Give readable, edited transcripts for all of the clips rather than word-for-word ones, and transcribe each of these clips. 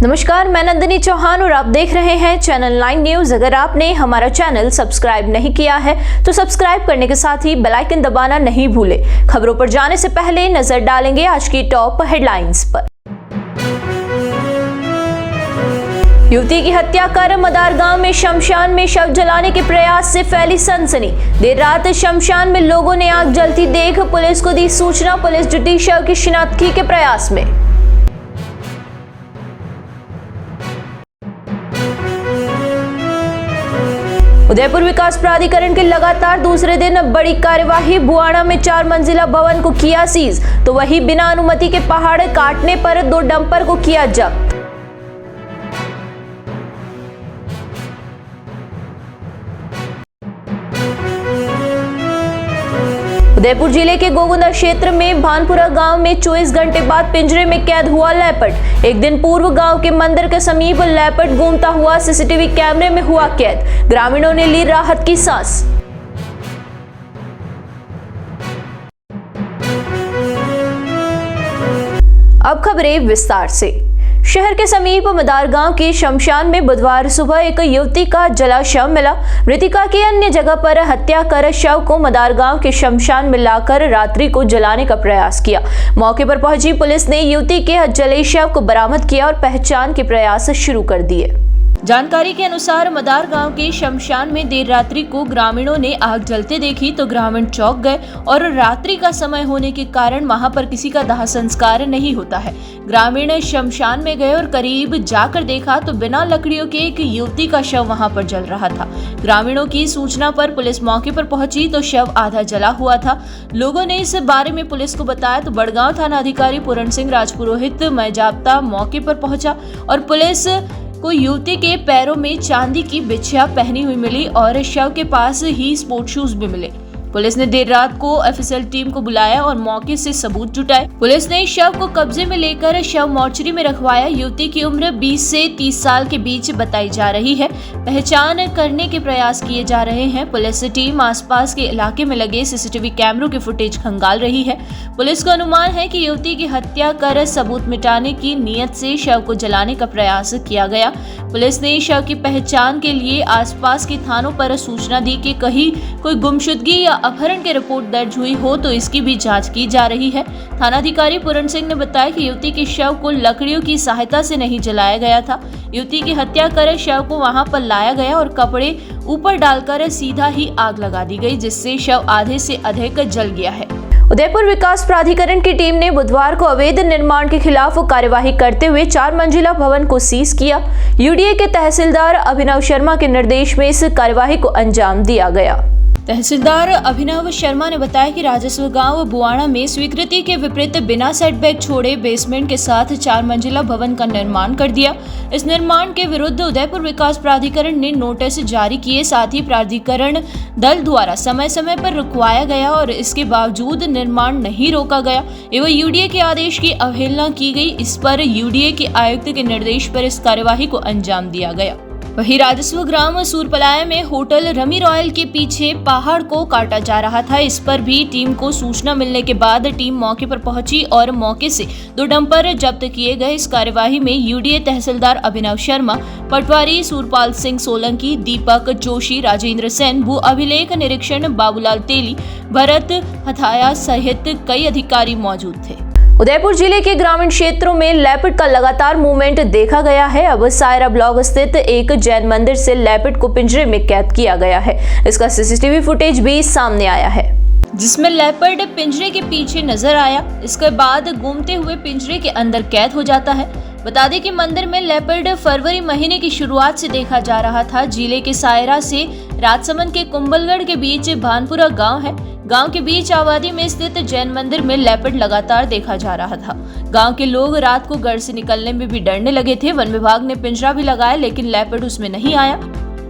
नमस्कार, मैं नंदिनी चौहान और आप देख रहे हैं चैनल 9 न्यूज। अगर आपने हमारा चैनल सब्सक्राइब नहीं किया है तो सब्सक्राइब करने के साथ ही बेल आइकन दबाना नहीं भूलें। खबरों पर जाने से पहले नजर डालेंगे आज की टॉप हेडलाइंस पर। युवती की हत्या कर मदार गांव में शमशान में शव जलाने के प्रयास से फैली सनसनी। देर रात शमशान में लोगों ने आग जलती देख पुलिस को दी सूचना। पुलिस जुटी शव की शिनाख्ती के प्रयास में। उदयपुर विकास प्राधिकरण के लगातार दूसरे दिन बड़ी कार्यवाही। बुआना में 4 मंजिला भवन को किया सीज, तो वहीं बिना अनुमति के पहाड़ काटने पर 2 डंपर को किया जब्त। उदयपुर जिले के गोगुंदा क्षेत्र में भानपुरा गांव में 24 घंटे बाद पिंजरे में कैद हुआ लेपर्ड। एक दिन पूर्व गांव के मंदिर के समीप लेपर्ड घूमता हुआ सीसीटीवी कैमरे में हुआ कैद। ग्रामीणों ने ली राहत की सांस। अब खबरें विस्तार से। शहर के समीप मदार गांव के शमशान में बुधवार सुबह एक युवती का जला शव मिला। मृतिका की अन्य जगह पर हत्या कर शव को मदार गांव के शमशान में लाकर रात्रि को जलाने का प्रयास किया। मौके पर पहुंची पुलिस ने युवती के जले शव को बरामद किया और पहचान के प्रयास शुरू कर दिए। जानकारी के अनुसार मदार गांव के शमशान में देर रात्रि को ग्रामीणों ने आग जलते देखी तो ग्रामीण चौंक गए और रात्रि का समय होने के कारण वहां पर किसी का दाह संस्कार नहीं होता है। ग्रामीण शमशान में गए और करीब जाकर देखा तो बिना लकड़ियों के एक युवती का शव वहां पर जल रहा था। ग्रामीणों की सूचना पर पुलिस मौके पर पहुंची तो शव आधा जला हुआ था। लोगों ने इस बारे में पुलिस को बताया तो बड़गांव थाना अधिकारी पूरण सिंह राजपुरोहित मैजाप्ता मौके पर पहुंचा और पुलिस को युवती के पैरों में चांदी की बिछिया पहनी हुई मिली और शव के पास ही स्पोर्ट शूज भी मिले। पुलिस ने देर रात को एफएसएल टीम को बुलाया और मौके से सबूत जुटाए। पुलिस ने शव को कब्जे में लेकर शव मोर्चरी में रखवाया। युवती की उम्र 20 से 30 साल के बीच बताई जा रही है। पहचान करने के प्रयास किए जा रहे हैं। पुलिस टीम आसपास के इलाके में लगे सीसीटीवी कैमरों की फुटेज खंगाल रही है। पुलिस को अनुमान है कि युवती की हत्या कर सबूत मिटाने की नीयत से शव को जलाने का प्रयास किया गया। पुलिस ने शव की पहचान के लिए आसपास के थानों पर सूचना दी कि कहीं कोई गुमशुदगी या अपहरण की रिपोर्ट दर्ज हुई हो तो इसकी भी जांच की जा रही है। थानाधिकारी पूरण सिंह ने बताया कि युवती के शव को लकड़ियों की सहायता से नहीं जलाया गया था। युवती की हत्या कर शव को वहां पर लाया गया और कपड़े ऊपर डालकर सीधा ही आग लगा दी गई, जिससे शव आधे से अधिक जल गया है। उदयपुर विकास प्राधिकरण की टीम ने बुधवार को अवैध निर्माण के खिलाफ कार्यवाही करते हुए 4 मंजिला भवन को सीज किया। यूडीए के तहसीलदार अभिनव शर्मा के निर्देश में इस कार्यवाही को अंजाम दिया गया। तहसीलदार अभिनव शर्मा ने बताया कि राजस्व गांव बुआना में स्वीकृति के विपरीत बिना सेटबैक छोड़े बेसमेंट के साथ 4 मंजिला भवन का निर्माण कर दिया। इस निर्माण के विरुद्ध उदयपुर विकास प्राधिकरण ने नोटिस जारी किए। साथ ही प्राधिकरण दल द्वारा समय समय पर रुकवाया गया और इसके बावजूद निर्माण नहीं रोका गया एवं यूडीए के आदेश की अवहेलना की गई। इस पर यूडीए के आयुक्त के निर्देश पर इस कार्यवाही को अंजाम दिया गया। वहीं राजस्व ग्राम सूरपलाया में होटल रमी रॉयल के पीछे पहाड़ को काटा जा रहा था। इस पर भी टीम को सूचना मिलने के बाद टीम मौके पर पहुंची और मौके से 2 डंपर जब्त किए गए। इस कार्यवाही में यूडीए तहसीलदार अभिनव शर्मा, पटवारी सूरपाल सिंह सोलंकी, दीपक जोशी, राजेंद्र सेन, भू अभिलेख निरीक्षण बाबूलाल तेली, भरत हथाया सहित कई अधिकारी मौजूद थे। उदयपुर जिले के ग्रामीण क्षेत्रों में लेपर्ड का लगातार मूवमेंट देखा गया है। अब सायरा ब्लॉक स्थित एक जैन मंदिर से लेपर्ड को पिंजरे में कैद किया गया है। इसका सीसीटीवी फुटेज भी सामने आया है, जिसमें लेपर्ड पिंजरे के पीछे नजर आया। इसके बाद घूमते हुए पिंजरे के अंदर कैद हो जाता है। बता दें कि मंदिर में लेपर्ड फरवरी महीने की शुरुआत से देखा जा रहा था। जिले के सायरा से राजसमंद के कुंभलगढ़ के बीच भानपुरा गांव है। गांव के बीच आबादी में स्थित जैन मंदिर में लेपर्ड लगातार देखा जा रहा था। गांव के लोग रात को घर से निकलने में भी डरने लगे थे। वन विभाग ने पिंजरा भी लगाया लेकिन लेपर्ड उसमें नहीं आया।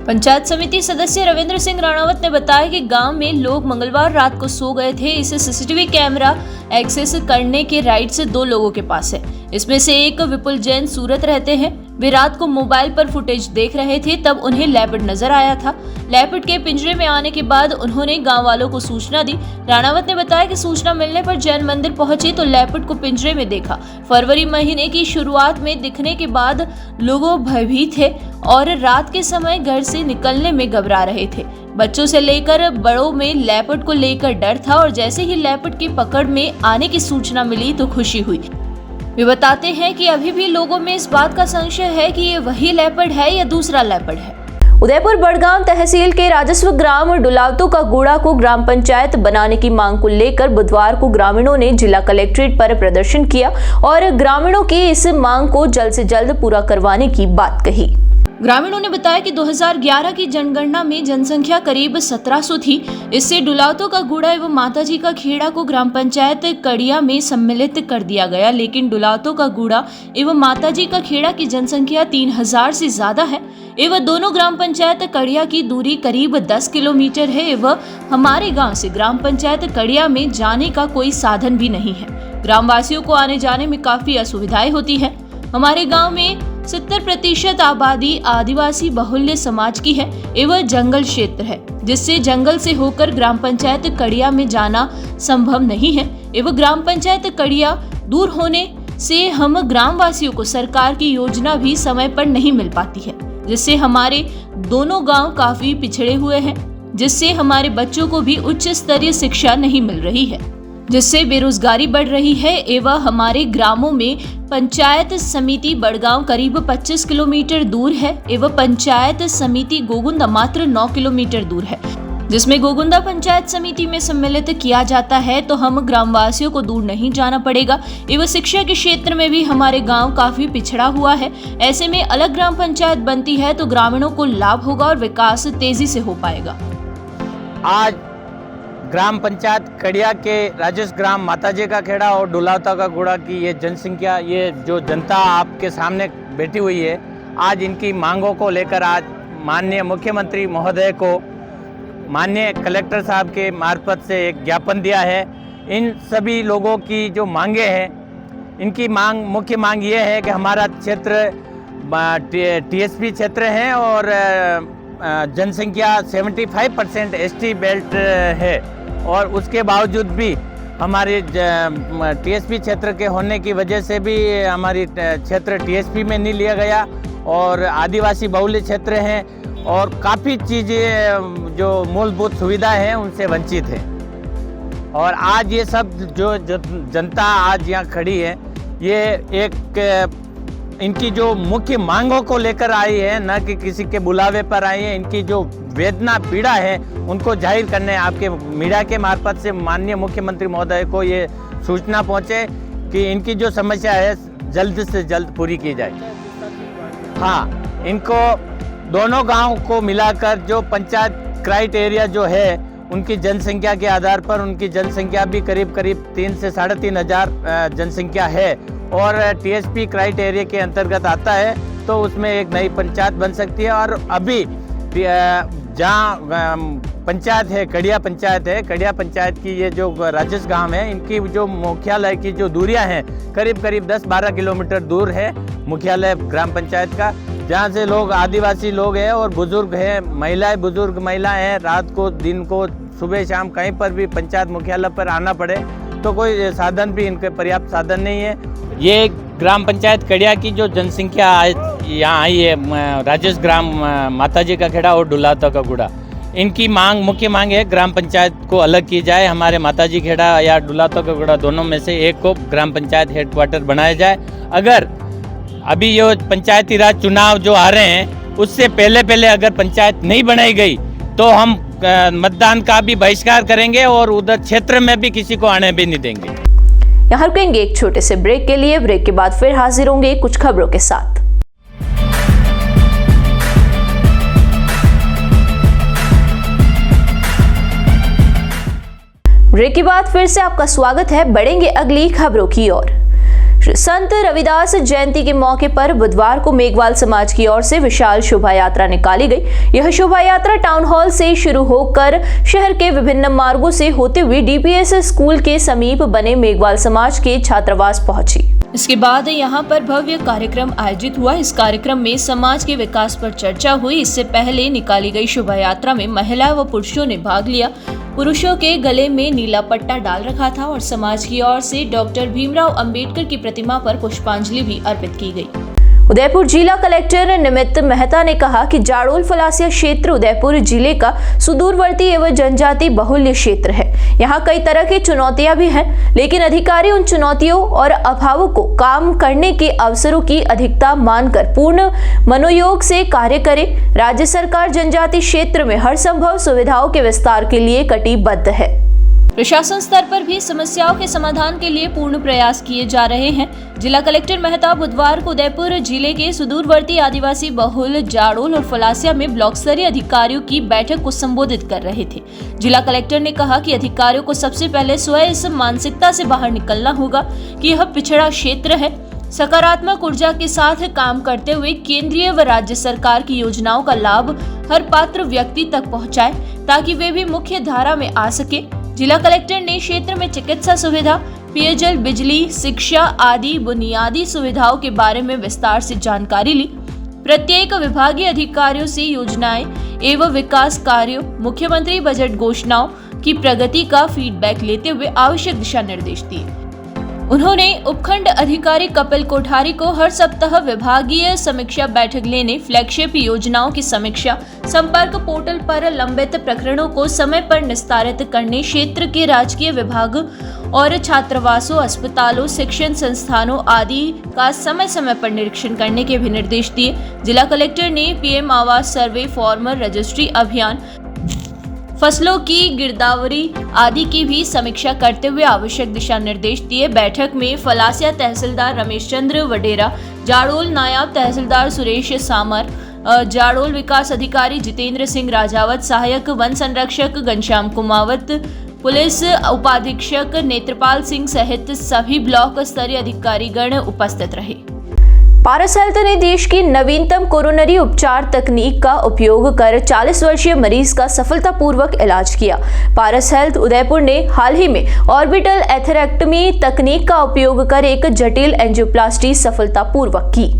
पंचायत समिति सदस्य रविंद्र सिंह राणावत ने बताया कि गांव में लोग मंगलवार रात को सो गए थे। इसे सीसीटीवी कैमरा एक्सेस करने के राइट्स 2 लोगों के पास है। इसमें से एक विपुल जैन सूरत रहते हैं। वे रात को मोबाइल पर फुटेज देख रहे थे, तब उन्हें लेपर्ड नजर आया था। लेपर्ड के पिंजरे में आने के बाद उन्होंने गांव वालों को सूचना दी। राणावत ने बताया कि सूचना मिलने पर जैन मंदिर पहुंचे तो लेपर्ड को पिंजरे में देखा। फरवरी महीने की शुरुआत में दिखने के बाद लोगों भयभीत थे और रात के समय घर से निकलने में घबरा रहे थे। बच्चों से लेकर बड़ों में लेपर्ड को लेकर डर था और जैसे ही लेपर्ड की पकड़ में आने की सूचना मिली तो खुशी हुई। वे बताते हैं कि अभी भी लोगों में इस बात का संशय है कि ये वही लेपर्ड है या दूसरा लेपर्ड है। उदयपुर बड़गांव तहसील के राजस्व ग्राम डुलावतो का गूड़ा को ग्राम पंचायत बनाने की मांग को लेकर बुधवार को ग्रामीणों ने जिला कलेक्ट्रेट पर प्रदर्शन किया और ग्रामीणों की इस मांग को जल्द से जल्द पूरा करवाने की बात कही। ग्रामीणों ने बताया कि 2011 की जनगणना में जनसंख्या करीब 1700 थी। इससे डुलावतो का गूड़ा एवं माताजी का खेड़ा को ग्राम पंचायत कड़िया में सम्मिलित कर दिया गया, लेकिन डुलावतो का गूड़ा एवं माताजी का खेड़ा की जनसंख्या 3000 से ज्यादा है एवं दोनों ग्राम पंचायत कड़िया की दूरी करीब 10 किलोमीटर है एवं हमारे गांव से ग्राम पंचायत कड़िया में जाने का कोई साधन भी नहीं है। ग्रामवासियों को आने जाने में काफी असुविधाएं होती है। हमारे गांव में 70% आबादी आदिवासी बहुल्य समाज की है एवं जंगल क्षेत्र है, जिससे जंगल से होकर ग्राम पंचायत कड़िया में जाना संभव नहीं है एवं ग्राम पंचायत कड़िया दूर होने से हम ग्रामवासियों को सरकार की योजना भी समय पर नहीं मिल पाती है, जिससे हमारे दोनों गांव काफी पिछड़े हुए हैं, जिससे हमारे बच्चों को भी उच्च स्तरीय शिक्षा नहीं मिल रही है, जिससे बेरोजगारी बढ़ रही है एवं हमारे ग्रामों में पंचायत समिति बड़गांव करीब 25 किलोमीटर दूर है एवं पंचायत समिति गोगुंदा मात्र 9 किलोमीटर दूर है, जिसमें गोगुंदा पंचायत समिति में सम्मिलित किया जाता है तो हम ग्रामवासियों को दूर नहीं जाना पड़ेगा एवं शिक्षा के क्षेत्र में भी हमारे गांव काफी पिछड़ा हुआ है। ऐसे में अलग ग्राम पंचायत बनती है तो ग्रामीणों को लाभ होगा और विकास तेजी से हो पाएगा। आज ग्राम पंचायत कड़िया के राजस्व ग्राम माताजी का खेड़ा और डुलावतो का गूड़ा की ये जनसंख्या, ये जो जनता आपके सामने बैठी हुई है, आज इनकी मांगों को लेकर आज माननीय मुख्यमंत्री महोदय को माननीय कलेक्टर साहब के मार्फत से एक ज्ञापन दिया है। इन सभी लोगों की जो मांगे हैं, इनकी मुख्य मांग ये है कि हमारा क्षेत्र टीएसपी क्षेत्र है और जनसंख्या 75% एसटी बेल्ट है और उसके बावजूद भी हमारे टीएसपी क्षेत्र के होने की वजह से भी हमारी क्षेत्र टीएसपी में नहीं लिया गया और आदिवासी बहुल्य क्षेत्र हैं और काफ़ी चीज़ें जो मूलभूत सुविधा हैं उनसे वंचित है। और आज ये सब जो जनता आज यहाँ खड़ी है, ये एक इनकी जो मुख्य मांगों को लेकर आई है, न कि किसी के बुलावे पर आई है। इनकी जो वेदना पीड़ा है उनको जाहिर करने आपके मीडिया के मार्फत से माननीय मुख्यमंत्री महोदय को ये सूचना पहुंचे कि इनकी जो समस्या है जल्द से जल्द पूरी की जाए। हाँ, इनको दोनों गांव को मिलाकर जो पंचायत क्राइटेरिया जो है उनकी जनसंख्या के आधार पर उनकी जनसंख्या भी करीब 3 से 3.5 हजार जनसंख्या है और टीएसपी क्राइटेरिया के अंतर्गत आता है तो उसमें एक नई पंचायत बन सकती है। और अभी जहाँ पंचायत है, कड़िया पंचायत है, कड़िया पंचायत की ये जो राजस्व गांव है, इनकी जो मुख्यालय की जो दूरियां हैं करीब 10-12 किलोमीटर दूर है मुख्यालय ग्राम पंचायत का, जहाँ से लोग आदिवासी लोग हैं और बुजुर्ग हैं, महिलाएं, बुजुर्ग महिलाएं हैं, रात को दिन को सुबह शाम कहीं पर भी पंचायत मुख्यालय पर आना पड़े तो कोई साधन भी इनके पर्याप्त साधन नहीं है। ये ग्राम पंचायत कड़िया की जो जनसंख्या यहाँ आई है, राजस्व ग्राम माताजी का खेड़ा और डुलावतो का गूड़ा, इनकी मुख्य मांग है ग्राम पंचायत को अलग की जाए। हमारे माताजी खेड़ा या डुलावतो का गूड़ा दोनों में से एक को ग्राम पंचायत हेडक्वार्टर बनाया जाए। अगर अभी ये पंचायती राज चुनाव जो आ रहे हैं उससे पहले अगर पंचायत नहीं बनाई गई तो हम मतदान का भी बहिष्कार करेंगे और उधर क्षेत्र में भी किसी को आने भी नहीं देंगे। यहाँ रुकेंगे एक छोटे से ब्रेक के लिए। ब्रेक के बाद फिर हाजिर होंगे कुछ खबरों के साथ। ब्रेक के बाद फिर से आपका स्वागत है। बढ़ेंगे अगली खबरों की ओर। संत रविदास जयंती के मौके पर बुधवार को मेघवाल समाज की ओर से विशाल शोभा यात्रा निकाली गई। यह शोभा यात्रा टाउन हॉल से शुरू होकर शहर के विभिन्न मार्गों से होते हुए डीपीएस स्कूल के समीप बने मेघवाल समाज के छात्रावास पहुंची। इसके बाद यहां पर भव्य कार्यक्रम आयोजित हुआ। इस कार्यक्रम में समाज के विकास पर चर्चा हुई। इससे पहले निकाली गई शोभा यात्रा में महिला व पुरुषों ने भाग लिया। पुरुषों के गले में नीला पट्टा डाल रखा था और समाज की ओर से डॉक्टर भीमराव अंबेडकर की प्रतिमा पर पुष्पांजलि भी अर्पित की गई। उदयपुर जिला कलेक्टर निमित मेहता ने कहा कि जाडोल फलासिया क्षेत्र उदयपुर जिले का सुदूरवर्ती एवं जनजाति बहुल्य क्षेत्र है। यहाँ कई तरह की चुनौतियां भी हैं, लेकिन अधिकारी उन चुनौतियों और अभावों को काम करने के अवसरों की अधिकता मानकर पूर्ण मनोयोग से कार्य करे। राज्य सरकार जनजाति क्षेत्र में हर संभव सुविधाओं के विस्तार के लिए कटिबद्ध है। प्रशासन स्तर पर भी समस्याओं के समाधान के लिए पूर्ण प्रयास किए जा रहे हैं। जिला कलेक्टर मेहता बुधवार को उदयपुर जिले के सुदूरवर्ती आदिवासी बहुल जाडोल और फलासिया में ब्लॉक स्तरीय अधिकारियों की बैठक को संबोधित कर रहे थे। जिला कलेक्टर ने कहा कि अधिकारियों को सबसे पहले स्वयं इस मानसिकता से बाहर निकलना होगा कि यह पिछड़ा क्षेत्र है। सकारात्मक ऊर्जा के साथ काम करते हुए केंद्रीय व राज्य सरकार की योजनाओं का लाभ हर पात्र व्यक्ति तक पहुंचाए ताकि वे भी मुख्य धारा में आ सके। जिला कलेक्टर ने क्षेत्र में चिकित्सा सुविधा, पेयजल, बिजली, शिक्षा आदि बुनियादी सुविधाओं के बारे में विस्तार से जानकारी ली। प्रत्येक विभागीय अधिकारियों से योजनाएं एवं विकास कार्यों, मुख्यमंत्री बजट घोषणाओं की प्रगति का फीडबैक लेते हुए आवश्यक दिशा निर्देश दिए। उन्होंने उपखंड अधिकारी कपिल कोठारी को हर सप्ताह विभागीय समीक्षा बैठक लेने, फ्लैगशिप योजनाओं की समीक्षा, संपर्क पोर्टल पर लंबित प्रकरणों को समय पर निस्तारित करने, क्षेत्र के राजकीय विभाग और छात्रावासों, अस्पतालों, शिक्षण संस्थानों आदि का समय समय पर निरीक्षण करने के भी निर्देश दिए। जिला कलेक्टर ने पीएम आवास सर्वे, फार्मर रजिस्ट्री अभियान, फसलों की गिरदावरी आदि की भी समीक्षा करते हुए आवश्यक दिशा निर्देश दिए। बैठक में फलासिया तहसीलदार रमेश चंद्र वडेरा, जाडोल नायब तहसीलदार सुरेश सामर, जाडोल विकास अधिकारी जितेंद्र सिंह राजावत, सहायक वन संरक्षक घनश्याम कुमावत, पुलिस उपाधीक्षक नेत्रपाल सिंह सहित सभी ब्लॉक स्तरीय अधिकारीगण उपस्थित रहे। पारस हेल्थ ने देश की नवीनतम कोरोनरी उपचार तकनीक का उपयोग कर 40 वर्षीय मरीज का सफलतापूर्वक इलाज किया। पारस हेल्थ उदयपुर ने हाल ही में ऑर्बिटल एथेरेक्टमी तकनीक का उपयोग कर एक जटिल एंजियोप्लास्टी सफलतापूर्वक की।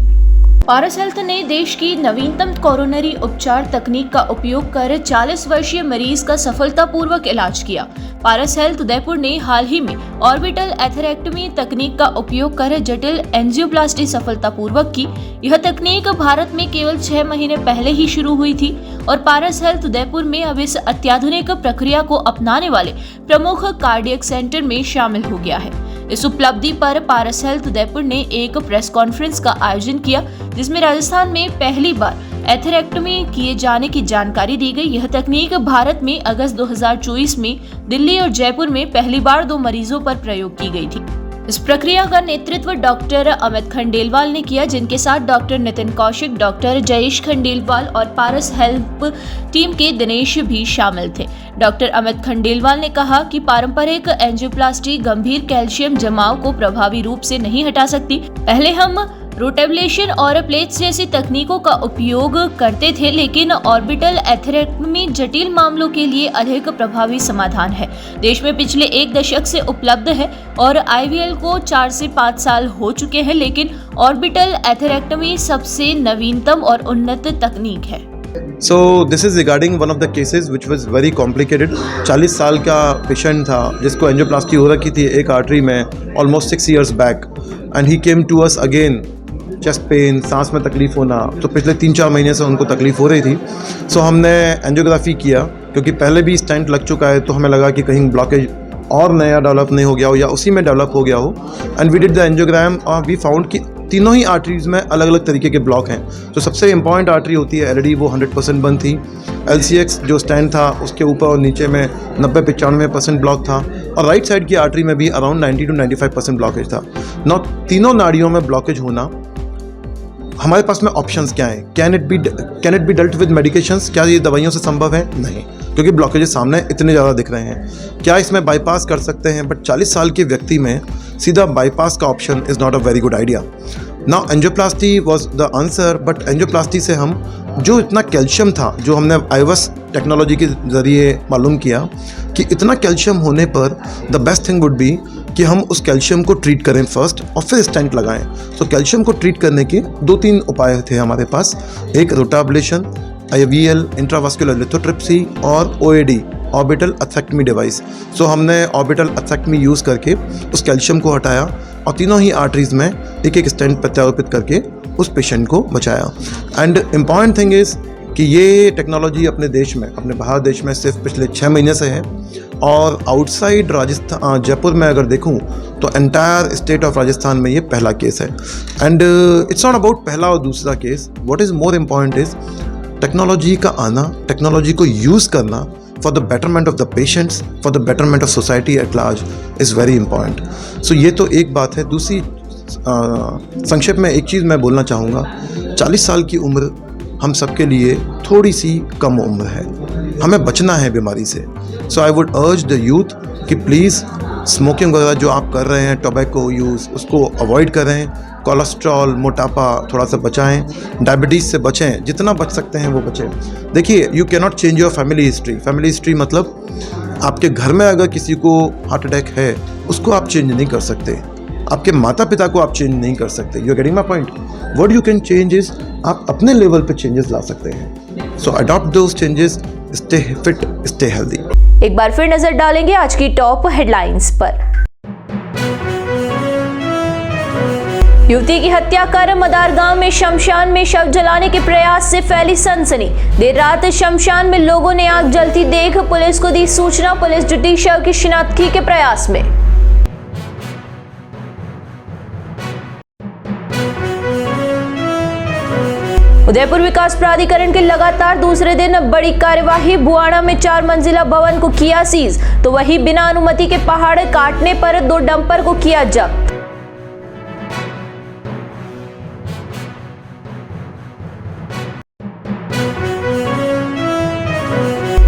पारस हेल्थ ने देश की नवीनतम कोरोनरी उपचार तकनीक का उपयोग कर 40 वर्षीय मरीज का सफलतापूर्वक इलाज किया। पारस हेल्थ उदयपुर ने हाल ही में ऑर्बिटल एथेरेक्टमी तकनीक का उपयोग कर जटिल एंजियोप्लास्टी सफलतापूर्वक की। यह तकनीक भारत में केवल 6 महीने पहले ही शुरू हुई थी और पारस हेल्थ उदयपुर में अब इस अत्याधुनिक प्रक्रिया को अपनाने वाले प्रमुख कार्डियक सेंटर में शामिल हो गया है। इस उपलब्धि पर पारस हेल्थ उदयपुर ने एक प्रेस कॉन्फ्रेंस का आयोजन किया, जिसमें राजस्थान में पहली बार एथेरेक्टमी किए जाने की जानकारी दी गई। यह तकनीक भारत में अगस्त 2024 में दिल्ली और जयपुर में पहली बार 2 मरीजों पर प्रयोग की गई थी। इस प्रक्रिया का नेतृत्व डॉक्टर अमित खंडेलवाल ने किया, जिनके साथ डॉक्टर नितिन कौशिक, डॉक्टर जयेश खंडेलवाल और पारस हेल्थ टीम के दिनेश भी शामिल थे। डॉक्टर अमित खंडेलवाल ने कहा कि पारंपरिक एंजियोप्लास्टी गंभीर कैल्शियम जमाव को प्रभावी रूप से नहीं हटा सकती। पहले हम रोटेबलेशन और प्लेट्स जैसी तकनीकों का उपयोग करते थे, लेकिन ऑर्बिटल एथेरेक्टमी जटिल मामलों के लिए अधिक प्रभावी समाधान है। देश में पिछले 1 दशक से उपलब्ध है और आईवीएल को 4 से 5 साल हो चुके हैं, लेकिन ऑर्बिटल एथेरेक्टमी सबसे नवीनतम और उन्नत तकनीक है। So this is regarding one of the cases which was very complicated. 40 साल का पेशेंट था जिसको एंजियोप्लास्टी हो रखी थी एक आर्टरी में almost 6 years back and he came to us again. Chest pain, सांस में तकलीफ़ होना, तो पिछले 3-4 महीने से उनको तकलीफ़ हो रही थी। सो हमने एंजियोग्राफी किया, क्योंकि पहले भी स्टेंट लग चुका है, तो हमें लगा कि कहीं ब्लॉकेज और नया डेवलप नहीं हो गया हो या उसी में डेवलप हो गया हो। And we did the angiogram और वी फाउंड कि तीनों ही आर्टरीज में अलग अलग तरीके के ब्लॉक हैं। तो सबसे इंपॉर्टेंट आर्टरी होती है एलईडी, वो 100% बंद थी। LCX जो स्टैंड था उसके ऊपर और नीचे में 90-95% ब्लॉक था, और राइट साइड की आर्टरी में भी अराउंड 90-95% ब्लॉकेज था। नौ तीनों नाड़ियों में ब्लॉकेज होना, हमारे पास में ऑप्शंस क्या हैं? Can it be dealt with medications? क्या ये दवाइयों से संभव है? नहीं, क्योंकि ब्लॉकेजेस सामने इतने ज़्यादा दिख रहे हैं। क्या इसमें बाईपास कर सकते हैं? बट 40 साल के व्यक्ति में सीधा बाईपास का option is not a very good idea. Now angioplasty was the answer, but angioplasty से हम जो इतना कैल्शियम था, जो हमने आईवस टेक्नोलॉजी के ज़रिए मालूम किया कि इतना कैल्शियम होने पर the best thing would be कि हम उस कैल्शियम को ट्रीट करें फर्स्ट और फिर स्टेंट लगाएं. तो कैल्शियम को ट्रीट करने के 2-3 उपाय थे हमारे पास. एक रोटाब्लेशन, IVL इंट्रावास्कुलर लिथोट्रिप्सी और OAD ऑर्बिटल एथेक्टमी डिवाइस. सो हमने ऑर्बिटल एथेक्टमी यूज़ करके उस कैल्शियम को हटाया और तीनों ही आर्टरीज़ में एक स्टेंट प्रत्यारोपित करके उस पेशेंट को बचाया. एंड इम्पॉर्टेंट थिंग इज़ कि ये टेक्नोलॉजी अपने देश में, अपने भारत देश में सिर्फ पिछले 6 महीने से है, और आउटसाइड राजस्थान, जयपुर में अगर देखूं तो एंटायर स्टेट ऑफ राजस्थान में ये पहला केस है. एंड इट्स नॉट अबाउट पहला और दूसरा case. What is more important is technology का आना, टेक्नोलॉजी को यूज़ करना for the betterment of the patients, for the betterment of society at large is very important. So ये तो एक बात है. दूसरी संक्षेप में एक चीज़ मैं बोलना चाहूँगा. 40 साल की उम्र हम सबके लिए थोड़ी सी कम उम्र है. हमें बचना है बीमारी से. So I would urge the youth कि प्लीज़ स्मोकिंग वगैरह जो आप कर रहे हैं, टोबैको यूज़, उसको अवॉइड करें. कोलेस्ट्रॉल, मोटापा थोड़ा सा बचाएं. डायबिटीज़ से बचें, जितना बच सकते हैं वो बचें. देखिए, you can not change your family history. Family history मतलब आपके घर में अगर किसी को हार्ट अटैक है, उसको आप चेंज नहीं कर सकते. आपके माता पिता को आप चेंज नहीं कर सकते. You are getting my point. What you can change is आप अपने लेवल पे चेंजेस ला सकते हैं. So adopt those changes. Stay fit, stay healthy. एक बार फिर नजर डालेंगे आज की टॉप हेडलाइंस पर. युवती की हत्या कर मदार गांव में शमशान में शव जलाने के प्रयास से फैली सनसनी. देर रात शमशान में लोगों ने आग जलती देख पुलिस को दी सूचना. पुलिस जुटी शव की शिनाख्ती के प्रयास में. उदयपुर विकास प्राधिकरण के लगातार दूसरे दिन बड़ी कार्यवाही. बुआना में 4 मंजिला भवन को किया सीज, तो वहीं बिना अनुमति के पहाड़ काटने पर 2 डंपर को किया जब्त.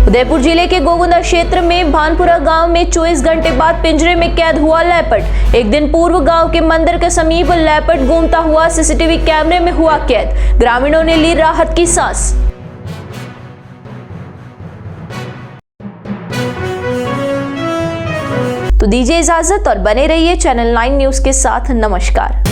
उदयपुर जिले के गोगुंदा क्षेत्र में भानपुरा गांव में 24 घंटे बाद पिंजरे में कैद हुआ लेपर्ड. एक दिन पूर्व गांव के मंदिर के समीप लेपर्ड घूमता हुआ सीसीटीवी कैमरे में हुआ कैद. ग्रामीणों ने ली राहत की सांस. तो दीजिए इजाजत और बने रहिए चैनल 9 न्यूज के साथ. नमस्कार.